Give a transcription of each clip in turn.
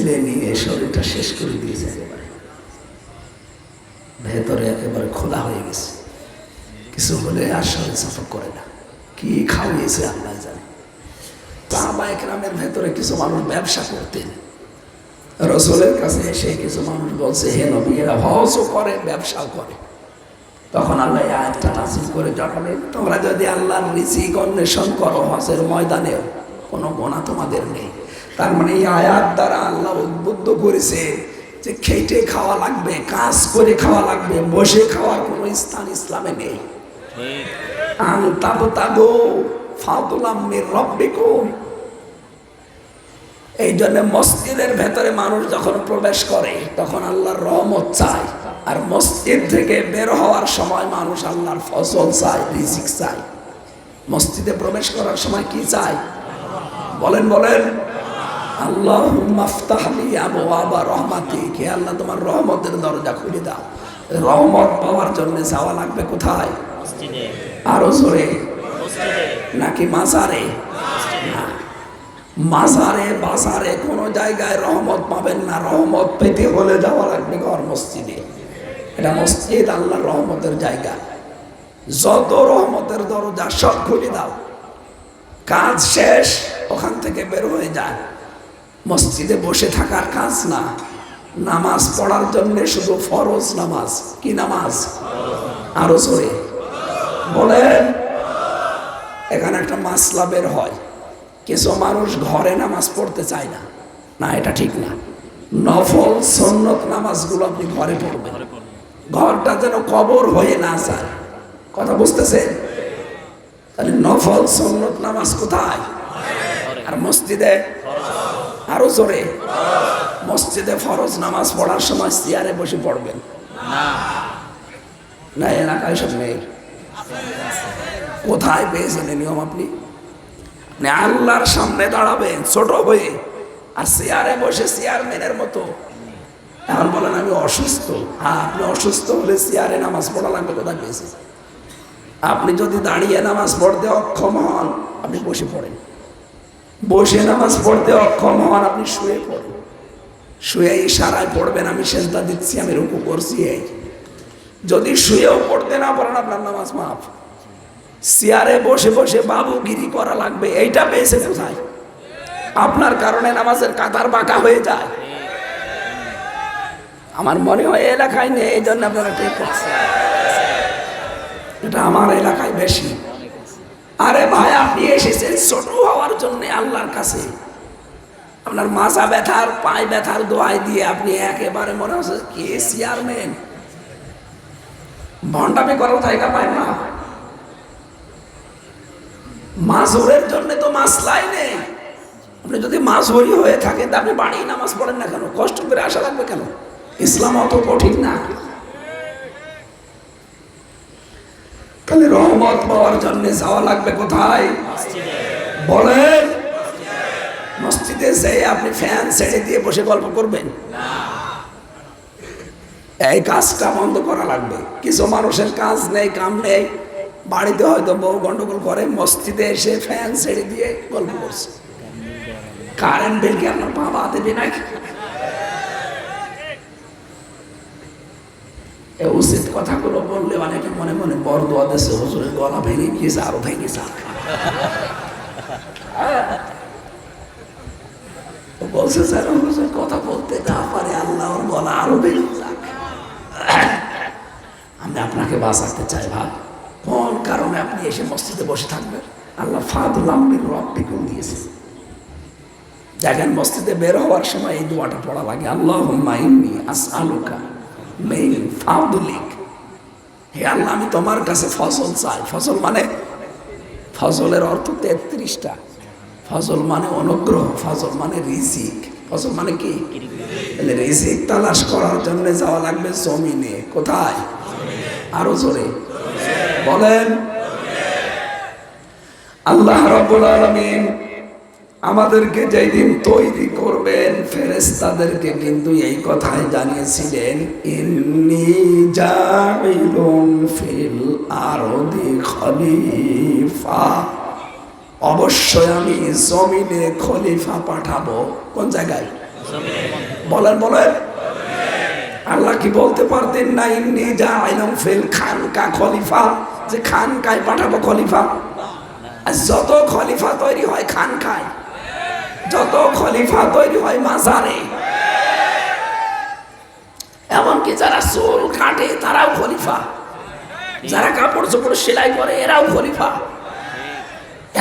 ঠেলে নিয়ে শরীরটা শেষ করে দিয়েছে, একেবারে ভেতরে একেবারে খোলা হয়ে গেছে। কিছু হলে আর শরীর সাফা করে না, কি খাওয়িয়েছে আল্লাহ জানে। সাহাবা একরামের ভেতরে কিছু মানুষ ব্যবসা করতেন, রাসূলের কাছে এসে কিছু মানুষ বলছে, হে নবী, এরা হজও করে ব্যবসাও করে। তখন আল্লাহ এই আয়াতটা নাযিল করে জানালেন, তোমরা যদি আল্লাহর রিজিক অন্বেষণ করো হজের ময়দানেও কোনো গুনাহ তোমাদের নেই। তার মানে এই আয়াত দ্বারা আল্লাহ উদ্বুদ্ধ করেছে যে খেটে খাওয়া লাগবে, কাজ করে খাওয়া লাগবে, বসে খাওয়ার কোনো স্থান ইসলামে নেই। আনতাবতাগু ফাদলাম মির রাব্বিকুম। এই জন্য মসজিদের ভেতরে মানুষ যখন প্রবেশ করে তখন আল্লাহর রহমত চায়, আর মসজিদ থেকে বের হওয়ার সময় মানুষ আল্লাহর ফজল চায়, রিজিক চায়। মসজিদে প্রবেশ করার সময় কি চায় বলেন বলেন? আল্লাহুম্মা আফতাহ লি আবওয়াবা রাহমাতিক, হে আল্লাহ তোমার রহমতের দরজা খুলে দাও। রহমত পাওয়ার জন্য যাওয়া লাগবে কোথায়? মসজিদে। আরো জোরে, মসজিদে নাকি মাজারে? মাজারে বাজারে কোনো জায়গায় রহমত পাবেন না। রহমত পেতে হলে যাওয়া লাগবে ঘর মসজিদে। এটা মসজিদ আল্লাহর রহমতের জায়গা। যত রহমতের দরজা সব খুলে দাও, কাজ শেষ, ওখান থেকে বের হয়ে যায়। মসজিদে বসে থাকার কাজ না, নামাজ পড়ার জন্য শুধু ফরজ নামাজ। কি নামাজ? আরো জোরে বলেন। এখানে একটা মাসলা বের হয়, কিছু মানুষ ঘরে নামাজ পড়তে চায় না। না, এটা ঠিক না। নফল সুন্নত নামাজগুলো আপনি ঘরে পড়বেন, ঘরটা যেন কবর হয়ে না যায়। কথা বুঝতেছেন? তাহলে নফল সুন্নত নামাজ কোথায়? আর মসজিদে? আরো জোরে, মসজিদে ফরজ নামাজ পড়ার সময় চেয়ারে বসে পড়বেন না। এলাকায় সব নেই। কোথায় পেয়েছেন নিয়ম? আপনি আল্লাহর সামনে দাঁড়াবেন ছোট হয়ে, আর চেয়ারে বসে চেয়ারম্যানের মতো। এখন বলেন আমি অসুস্থ। হ্যাঁ, আপনি অসুস্থ হলে চেয়ারে নামাজ পড়া লাগবে, কোথায় পেয়েছেন? আপনি যদি দাঁড়িয়ে নামাজ পড়তে অক্ষম হন, আপনি বসে পড়েন। বসে নামাজ পড়তে অক্ষম হন, আপনি শুয়ে পড়েন। শুয়ে ইশারায় পড়বেন, আমি সেজদা দিচ্ছি, আমি রুকু করছি। যদি শুয়েও পড়তে না পারেন, আপনার নামাজ মাফ। চেয়ারে বসে বসে বাবুগিরি করা লাগবে, এইটা পেয়েছে কোথায়? আপনার কারণে নামাজের কাতার বাঁকা হয়ে যায়। আমার মনে হয় এলাকায় নেই, এই জন্য আপনারা ঠিক করছেন। এটা আমার এলাকায় বেশি। আরে ভাই, আপনি এসেছেন ছোট হওয়ার জন্য আল্লাহর কাছে। আপনার মাজা ব্যথার, পায়ে ব্যথার দোয়াই দিয়ে আপনি একেবারে মনে হচ্ছে কে চেয়ারম্যান। ভণ্ডামি করার জায়গা পায় না। মাজুরের জন্য তো মাসলাই নেই। আপনি যদি মাজুরি হয়ে থাকেন, তা আপনি বাড়ি নামাজ পড়েন না কেন? কষ্ট করে আসা লাগবে কেন? ইসলাম অত কঠিন না। তাহলে রহমত পাওয়ার জন্য যাওয়া লাগবে কোথায়? বলেন। মসজিদে যেয়ে আপনি ফ্যান ছেড়ে দিয়ে বসে গল্প করবেন? এই কাজটা বন্ধ করা লাগবে। কিছু মানুষের কাজ নেই, কাম নেই, বাড়িতে হয়তো বউ গন্ডগোল করে, মসজিদে এসে ফ্যান ছেড়ে দিয়ে গল্প করছে। কারেন্ট বিল কি আপনার বাবা দেবে নাকি? উচিত কথাগুলো বললে অনেকে মনে মনে বরদোয়া দেশে হুজুরের গলা ভেঙে গিয়েছে, আরো ভেঙে যাক। বলছে স্যার হুজুর কথা বলতে না পারে, আল্লাহ ওর গলা আরো ভেঙে যাক। আমি আপনাকে বাঁচাতে চাই ভাই। কোন কারণে আপনি এসে মসজিদে বসে থাকবেন? আল্লাহ ফাদলাম মির রাব্বিকুম দিয়েছে। দেখেন, মসজিদে বের হওয়ার সময় এই দোয়াটা পড়া লাগে, আল্লাহুম্মা ইন্নী আসআলুকা মিন ফাদলিক। হে আল্লাহ, আমি তোমার কাছে ফজল চাই। ফজল মানে, ফজলের অর্থ 33টা। ফজল মানে অনুগ্রহ, ফজল মানে রিজিক, ফজল মানে কি? রিজিক তালাশ করার জন্য যাওয়া লাগবে জমিনে। কোথায়? আরো জোরে বলেন। আল্লাহ রাব্বুল আলামিন আমাদেরকে যেই দিন তৈরি করবেন, ফেরেশতাদেরকে কিন্তু এই কথাই জানিয়েছিলেন, ইন্নী জাইলুন ফিল আরদি খলিফা। অবশ্যই আমি জমিনে খলিফা পাঠাবো। কোন জায়গায়? বলেন বলেন। আল্লাহ কি বলতে পারতেন না ইন্নী জাইলুম ফিল খানকা খলিফা, যে খানকায় পাঠাবো খলিফা? আর যত খলিফা তৈরি হয় খানকায়, যত খলিফা তৈরি হয় মাজারে, এমনকি যারা চুল কাটে তারাও খলিফা, যারা কাপড় চোপড় সেলাই করে এরাও খলিফা।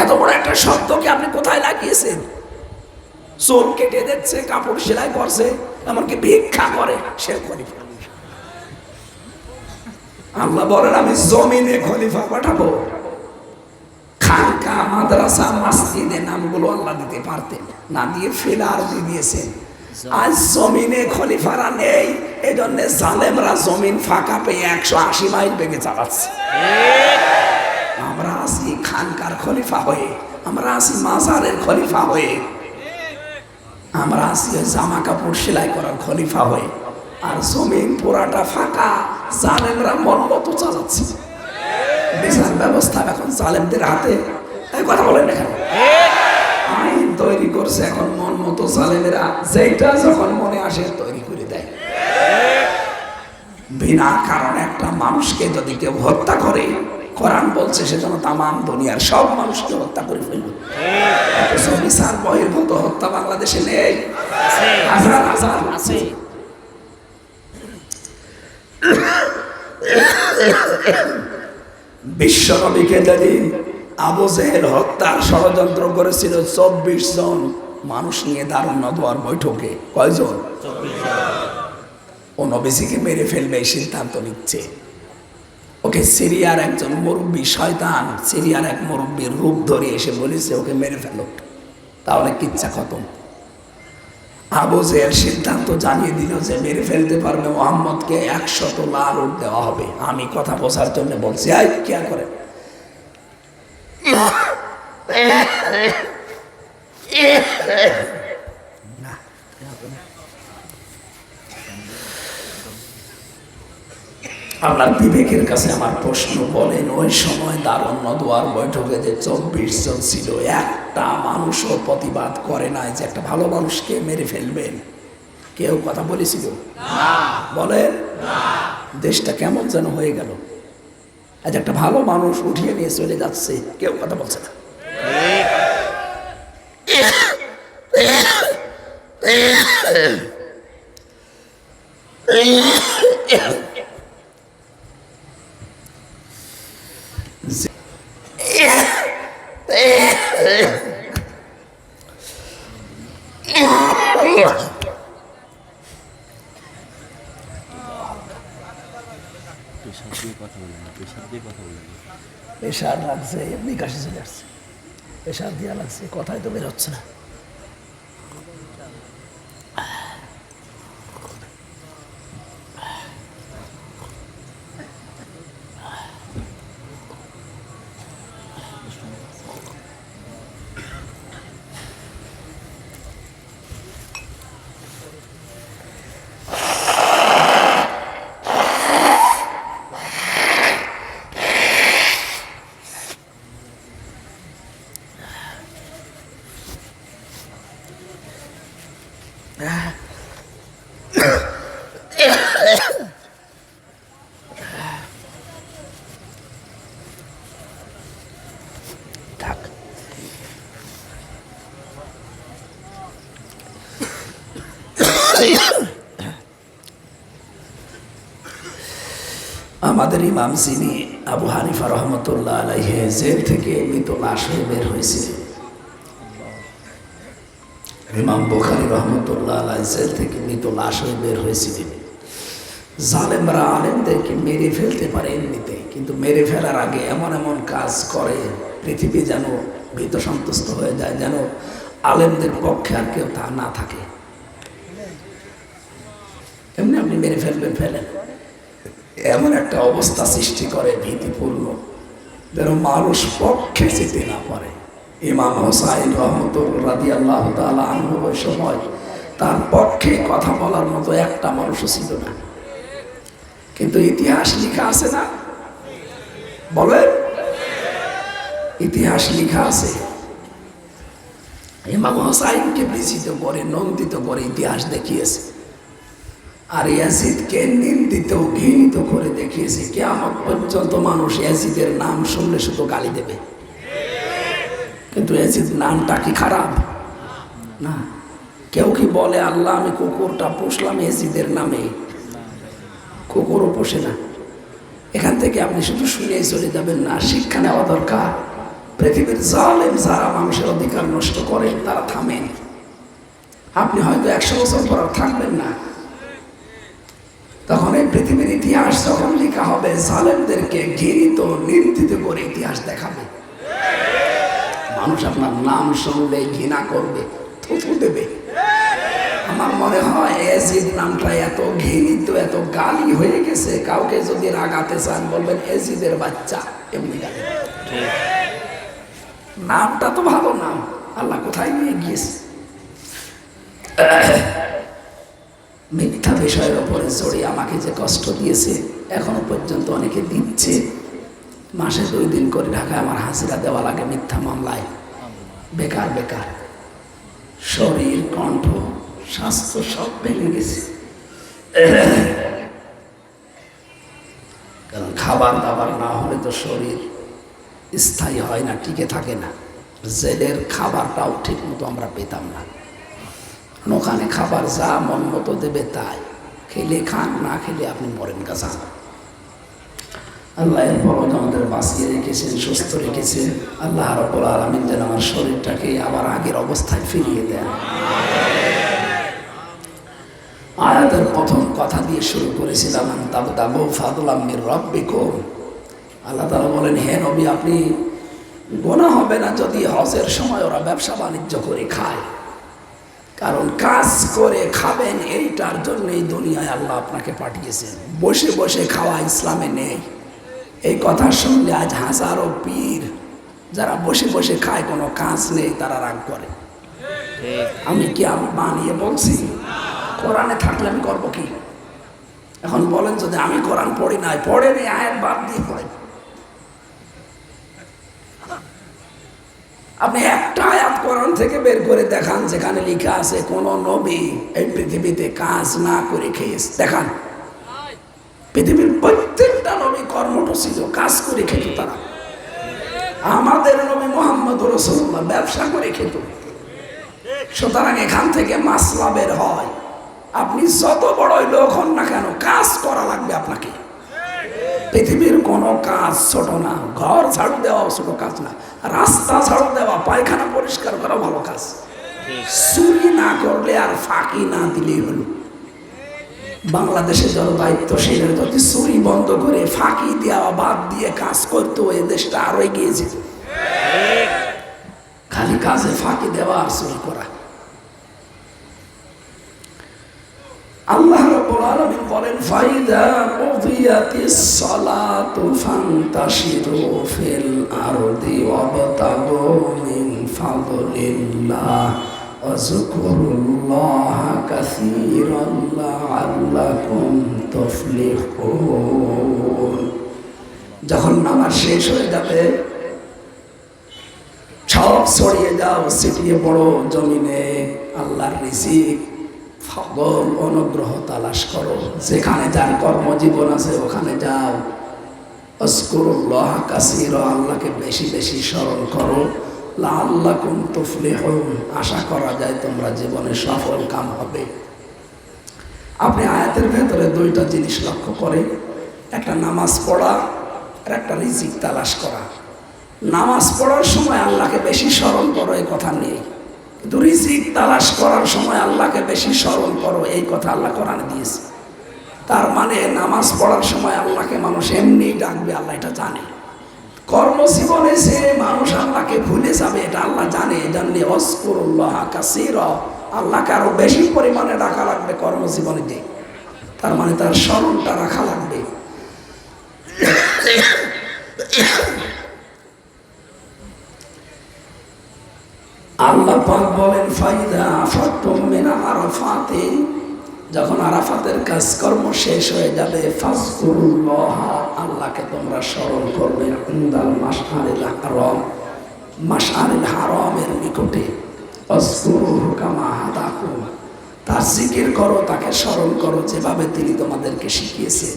এত বড় একটা শব্দকে আপনি কোথায় লাগিয়েছেন? চুল কেটে দিচ্ছে, কাপড় সেলাই করছে, এমনকি ভিক্ষা করে, সে খলিফা। আল্লাহ বলেন আমি জমিনে খলিফা পাঠাবো। খানকা, মাদ্রাসা, মসজিদে নামগুলো আল্লাহ দিতে পারতেন, না দিয়ে ফিলার দিয়েছেন। আজ জমিনে খলিফারা নেই, এই জন্য জালেমরা জমিন ফাঁকা পেয়ে 180 মাইল বেগে চালাচ্ছে। আমরা আছি খানকার খলিফা হয়ে, আমরা আছি মাজারের খলিফা হয়ে, আমরা আছি জামা কাপড় সেলাই করার খলিফা হয়ে, আর জমিন পুরাটা ফাঁকা, জালেমরা মন মতো চালাচ্ছে। বিচার ব্যবস্থা এখন জালেমদের হাতে। কথা বলেন না কেন? আইন তৈরি করছে এখন মন মতো জালেমেরা, যেটা যখন মনে আসে তৈরি করে দেয়। বিনা কারণে একটা মানুষকে যদি কেউ হত্যা করে, কোরআন বলছে সেজন্য তামাম দুনিয়ার সব মানুষকে হত্যা করে ফেলবে। বিচার বহির্ভূত হত্যা বাংলাদেশে নেই, হাজার হাজার আছে। বিশ্ব নবীকে যেদিন আবু জেহেল হত্যার ষড়যন্ত্র করেছিল 24 জন মানুষ নিয়ে দারুন নদওয়ার বৈঠকে, কয়জন? ও নবীজিকে মেরে ফেলবে এই সিদ্ধান্ত নিচ্ছে। ওকে সিরিয়ার একজন মুরব্বী শয়তান, সিরিয়ার এক মুরব্বীর রূপ ধরে এসে বলেছে ওকে মেরে ফেলো, তাহলে কিচ্ছা খতম। আবু জেহেল সিদ্ধান্ত জানিয়ে দিল যে মেরে ফেলতে পারবে মুহাম্মদকে 100 লাল উট দেওয়া হবে। আমি কথা বোঝার জন্য বলছি, আই কি করে আপনার বিবেকের কাছে আমার প্রশ্ন, বলেন ওই সময় দারুন নদওয়ার বৈঠকে যে 24 জন ছিল, একটা মানুষও প্রতিবাদ করে নাই যে একটা ভালো মানুষকে মেরে ফেলবেন? কেউ কথা বলেছিল? বলেন। দেশটা কেমন যেন হয়ে গেল। আজ একটা ভালো মানুষ উঠিয়ে নিয়ে চলে যাচ্ছে, কেউ কথা বলছে না। প্রেশার লাগছে, এমনি কাশি চলে আসছে, প্রেশার দেওয়া লাগছে, কথাই তো বের হচ্ছে না। আমাদের ইমাম যিনি আবু হানিফা রহমতুল্লাহ আলাইহি জেল থেকে মৃত লাশ হয়ে বের হয়েছিলেন, ইমাম বুখারী রহমতুল্লাহ আলাইহি জেল থেকে মৃত লাশ হয়ে বের হয়েছিলেন। জালেমরা আলেমদেরকে মেরে ফেলতে পারে এমনিতে, কিন্তু মেরে ফেলার আগে এমন এমন কাজ করে পৃথিবী যেন ভীত সন্তুষ্ট হয়ে যায়, যেন আলেমদের পক্ষে আর কেউ তা না থাকে। এমনি আপনি মেরে ফেলবেন, ফেলেন, এমন একটা অবস্থা সৃষ্টি করে ভীতিপূর্ণ, যেন মানুষ পক্ষে যেতে না পারে। ইমাম হোসাইন রহমতুল্লাহ রাদিয়াল্লাহু তাআলা আনহু ওই সময় তার পক্ষে কথা বলার মতো একটা মানুষও ছিল না, কিন্তু ইতিহাস লেখা আছে না? বলেন, ইতিহাস লেখা আছে। ইমাম হোসাইনকে বিজিত করে, নন্দিত করে ইতিহাস দেখিয়েছে। আর ইয়াজিদকে নিন্দিত ঘৃণিত করে দেখিয়েছে। কিয়ামত পর্যন্ত মানুষ ইয়াজিদের নাম শুনলে শুধু গালি দেবে। কিন্তু ইয়াজিদ নামটা কি খারাপ না? কেউ কি বলে আল্লাহ আমি কুকুরটা পুষলাম ইয়াজিদের নামে? কুকুরও পোষে না। এখান থেকে আপনি শুধু শুনেই চলে যাবেন না, শিক্ষা নেওয়া দরকার। পৃথিবীর জালেম যারা মানুষের অধিকার নষ্ট করে তারা থামেন। আপনি হয়তো 100 বছর পর থাকবেন না, তখন এই পৃথিবীর ইতিহাস যখন লেখা হবে জালেমদেরকে ঘৃণিত নিন্দিত করে ইতিহাস দেখাবে। মানুষ আপনার নাম শুনলে ঘৃণা করবে, থুথু দেবে। আমার মনে হয় ইয়াজিদ নামটা এত ঘৃণিত এত গালি হয়ে গেছে, কাউকে যদি রাগাতে চান বলবেন ইয়াজিদের বাচ্চা, এমনি গালি। নামটা তো ভালো নাম, আল্লাহ কোথায় নিয়ে গিয়েছে। মিথ্যা বিষয়ের উপরে জড়িয়ে আমাকে যে কষ্ট দিয়েছে এখনো পর্যন্ত অনেকে দিচ্ছে। মাসে 2 দিন করে ঢাকায় আমার হাজিরা দেওয়া লাগে মিথ্যা মামলায়। বেকার বেকার, শরীর কণ্ঠ স্বাস্থ্য সব ভেঙে গেছে। কারণ খাবার দাবার না হলে তো শরীর স্থায়ী হয় না, টিকে থাকে না। জেলের খাবারটাও ঠিক মতো আমরা পেতাম না। ওখানে খাবার যা মন মতো দেবে তাই, খেলে খান, না খেলে আপনি মরেন গাছা। আল্লাহ এরপর আমাদের বাঁচিয়ে রেখেছেন, সুস্থ রেখেছেন। আল্লাহ রাব্বুল আলামিন যেন আমার শরীরটাকে আবার আগের অবস্থায় ফিরিয়ে দেন। আয়াতের প্রথম কথা দিয়ে শুরু করেছিলাম, তাবতাগু ফাদলাম মির রাব্বিকুম। আল্লাহ তাআলা বলেন, হে নবী আপনি গুনাহ হবে না যদি হজের সময় ওরা ব্যবসা বাণিজ্য করে খায়। কারণ কাজ করে খাবেন এইটার জন্যই দুনিয়ায় আল্লাহ আপনাকে পাঠিয়েছেন। বসে বসে খাওয়া ইসলামে নেই। এই কথা শুনলে আজ হাজারো পীর যারা বসে বসে খায়, কোনো কাজ নেই, তারা রাগ করে। আমি বানিয়ে বলছি? কোরআনে থাকলে আমি করবো কি? এখন বলেন যদি আমি কোরআন পড়ি নাই, পড়েন এই আয়াত বাদ দিয়ে পড়েন। আপনি একটা আয়াত কোরআন থেকে বের করে দেখান যেখানে লেখা আছে কোন নবী এই পৃথিবীতে কাজ না করে খেয়েছে, দেখান। পৃথিবীর প্রত্যেকটা নবী কর্মঠ ছিল, কাজ করে খেত তারা। আমাদের নবী মুহাম্মদ রাসূলুল্লাহ ব্যবসা করে খেত। সুতরাং এখান থেকে মাসলা বের হয়, আপনি যত বড়ই লোক হন না কেন কাজ করা লাগবে আপনাকে। পৃথিবীর কোনো কাজ ছোট না। ঘর ঝাড়ু দেওয়া ছোট কাজ না, রাস্তা ঝাড়ু দেওয়া, পায়খানা পরিষ্কার করা ভালো কাজ। চুরি না করলে আর ফাঁকি না দিলেই হলো। বাংলাদেশে যারা দায়িত্বশীল যদি চুরি বন্ধ করে ফাঁকি দেওয়া বাদ দিয়ে কাজ করতো, এই দেশটা আরো এগিয়ে যেত। খালি কাজে ফাঁকি দেওয়া আর চুরি করা। আল্লাহ রাব্বুল আলামিন বলেন, ফাইদা কুদিয়াতিস সালাতু ফান্তাশিরু ফিল আরদি ওয়াবতাগু মিন ফাদলিল্লাহ ওয়াজকুরুল্লাহা কাসীরান লাআল্লাকুম তুফলিহুন। যখন নামাজ শেষ হয়ে যাবে, সব ছড়িয়ে যাও, ছিটিয়ে পড়ো জমিনে আল্লাহর রিজিক, ফজল, অনুগ্রহ তালাশ করো। যেখানে যার কর্মজীবন আছে ওখানে যাও। আযকুরুল্লাহ কাসীরা, আল্লাহকে বেশি বেশি স্মরণ করো। লাআল্লাকুম তুফলিহুন, আশা করা যায় তোমরা জীবনে সফল কাম হবে। আপনি আয়াতের ভেতরে 2টা জিনিস লক্ষ্য করে, একটা নামাজ পড়া আর একটা রিজিক তালাশ করা। নামাজ পড়ার সময় আল্লাহকে বেশি স্মরণ করো এই কথা নেই, কিন্তু রিজিক তালাশ করার সময় আল্লাহকে বেশি স্মরণ করো এই কথা আল্লাহ কোরআনে দিয়েছে। তার মানে নামাজ পড়ার সময় আল্লাহকে মানুষ এমনি ডাকবে, আল্লাহ এটা জানে। কর্মজীবনে যে মানুষ আল্লাহকে ভুলে যাবে এটা আল্লাহ জানে। জানলে ওয়াজকুরুল্লাহ কাসীরা, আল্লাহকে আরো বেশি পরিমাণে ডাকা লাগবে কর্মজীবনে দিয়ে। তার মানে তার স্মরণটা রাখা লাগবে। আল্লাহ পাক বলেন, ফাইদা আফাতুম মিন আরাফাতে, যখন আরাফাতের কাজকর্ম শেষ হয়ে যাবে, ফাজকুরুল্লাহ, আল্লাহকে তোমরা স্মরণ করবে। ইনদাল মাশআরিল হারাম, মাশআরিল হারামের নিকটে। আযকুরুহু কামা হাদাকুম, তার জিকির করো, তাকে স্মরণ করো যেভাবে তিনি তোমাদেরকে শিখিয়েছে।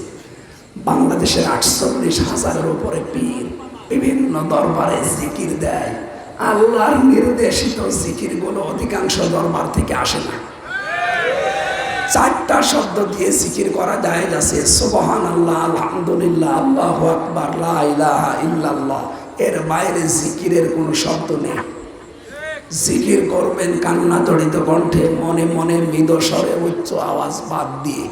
বাংলাদেশের 48,000-এর উপরে পীর বিভিন্ন দরবারে জিকির দেয়। আল্লাহর নির্দেশিত জিকিরগুলো অধিকাংশ দরবার থেকে আসে না। 4টা শব্দ দিয়ে জিকির করা যায়, আছে সুবহানাল্লাহ, আলহামদুলিল্লাহ, আল্লাহু আকবার, লা ইলাহা ইল্লাল্লাহ। এর বাইরে জিকিরের কোনো শব্দ নেই। জিকির করবেন কান্না জড়িত কণ্ঠে, মনে মনে মৃদু স্বরে, উচ্চ আওয়াজ বাদ দিয়ে।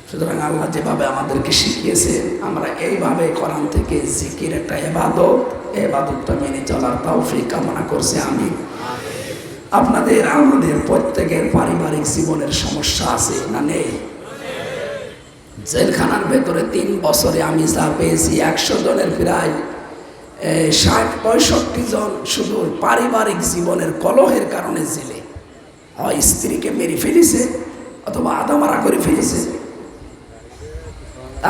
সুতরাং আল্লাহ যেভাবে আমাদেরকে শিখিয়েছে আমরা এইভাবে কোরআন থেকে জিকির একটা ইবাদত, ইবাদতটা মেনে চলার তৌফিক কামনা করছি আমি। আপনাদের আমাদের প্রত্যেকের পারিবারিক জীবনের সমস্যা আছে না নেই? জেলখানার ভেতরে 3 বছরে আমি যা পেয়েছি 100 জনের প্রায় 60-65 জন শুধু পারিবারিক জীবনের কলহের কারণে জেলে। হয় স্ত্রীকে মেরে ফেলেছে অথবা আদামারা করে ফেলেছে।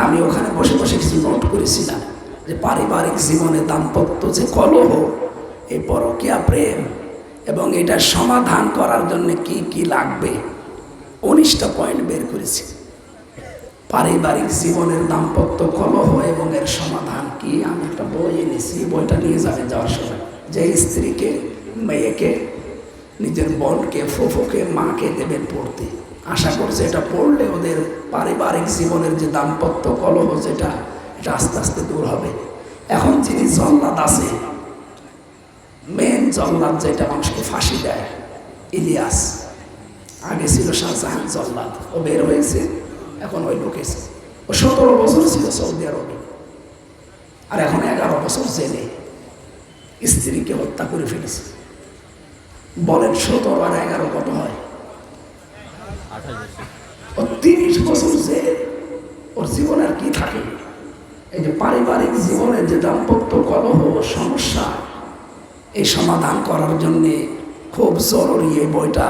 আমি ওখানে বসে বসে কিছু নোট করেছিলাম যে পারিবারিক জীবনে দাম্পত্য যে কলহ, এই পরকীয়া প্রেম এবং এটার সমাধান করার জন্য কি কি লাগবে 19টা পয়েন্ট বের করেছি। পারিবারিক জীবনের দাম্পত্য কলহ এবং এর সমাধান কি, আমি একটা বই এনেছি, বইটা নিয়ে যাবেন যাওয়ার সময়। যে স্ত্রীকে, মেয়েকে, নিজের বোনকে, ফুফুকে, মাকে দেবেন পড়তে। আশা করছে এটা পড়লে ওদের পারিবারিক জীবনের যে দাম্পত্য কলহ যেটা, এটা আস্তে আস্তে দূর হবে। এখন যিনি জল্লাদ আছে, মেন জল্লাদ যেটা মানুষকে ফাঁসি দেয়, ইলিয়াস, আগে ছিল শাহজাহান জল্লাদ, ও বের হয়েছে, এখন ওই ঢুকেছে। ও 17 বছর ছিল সৌদি আরবে, আর এখন 11 বছর জেলে, স্ত্রীকে হত্যা করে ফেলেছে। বলেন 17 আর 11 কত হয়? ও 30 বছর জেল। ওর জীবন আর কি থাকে? এই যে পারিবারিক জীবনের যে দাম্পত্য কলহ সমস্যা, এই সমাধান করার জন্যে খুব জরুরি এই বইটা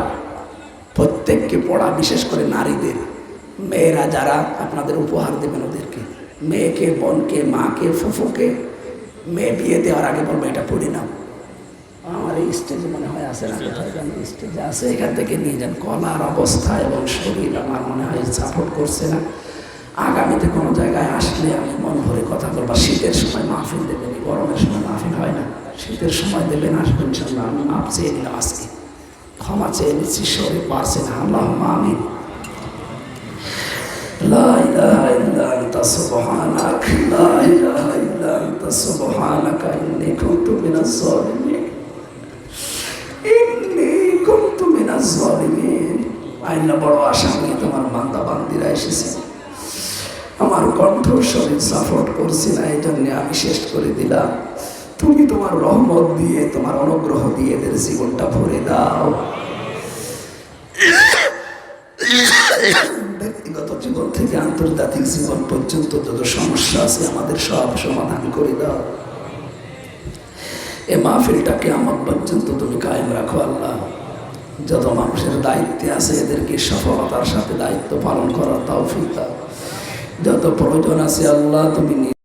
প্রত্যেককে পড়া, বিশেষ করে নারীদের। মেয়েরা যারা আপনাদের উপহার দেবেন ওদেরকে, মেয়েকে, বোনকে, মাকে, ফুফুকে, মেয়ে বিয়ে দেওয়ার আগে বলবো এটা পড়ে নাও। আমার এই স্টেজে মনে হয় আছে না, কোথায় যেন স্টেজে আছে, এখান থেকে নিয়ে যান। কলার অবস্থা এবং শরীর আমার মনে হয় সাপোর্ট করছে না। আগামীতে কোনো জায়গায় আসলে আমি মন ভরে কথা বলবো। শীতের সময় মাহফিল দেবেন, গরমের সময় মাহফিল হয় না। শীতের সময় দেবেন, আসবেন ইনশাআল্লাহ। আমি মাপ চেয়ে নিলাম আজকে, ক্ষমা চেয়ে নিচ্ছি, শরীর পারছে না। আল্লাহুম্মা আমিন। লা ইলাহা ইল্লা আনতা সুবহানাক, লা ইলাহা ইল্লা আনতা সুবহানাকা ইন্নী কুনতু মিনাজ জালিমিন, ইন্নী কুনতু মিনাজ জালিমিন। আইনা বড় আশা নিয়ে তোমার বান্দা বান্দিরা এসেছে, আমার কণ্ঠ শরীর সাপোর্ট করছি না, এই জন্য আমি শেষ করে দিলাম। তুমি তোমার রহমত দিয়ে, তোমার অনুগ্রহ দিয়ে এদের জীবনটা ভরে দাও। ব্যক্তিগত জীবন থেকে আন্তর্জাতিক জীবন পর্যন্ত যত সমস্যা আছে আমাদের সব সমাধান করে দাও। এ মাহফিলটাকে আমার পর্যন্ত তুমি কায়েম রাখো আল্লাহ। যত মানুষের দায়িত্বে আছে এদেরকে সফলতার সাথে দায়িত্ব পালন করার তৌফিক দাও। যত প্রয়োজন আছে আল্লাহ তুমি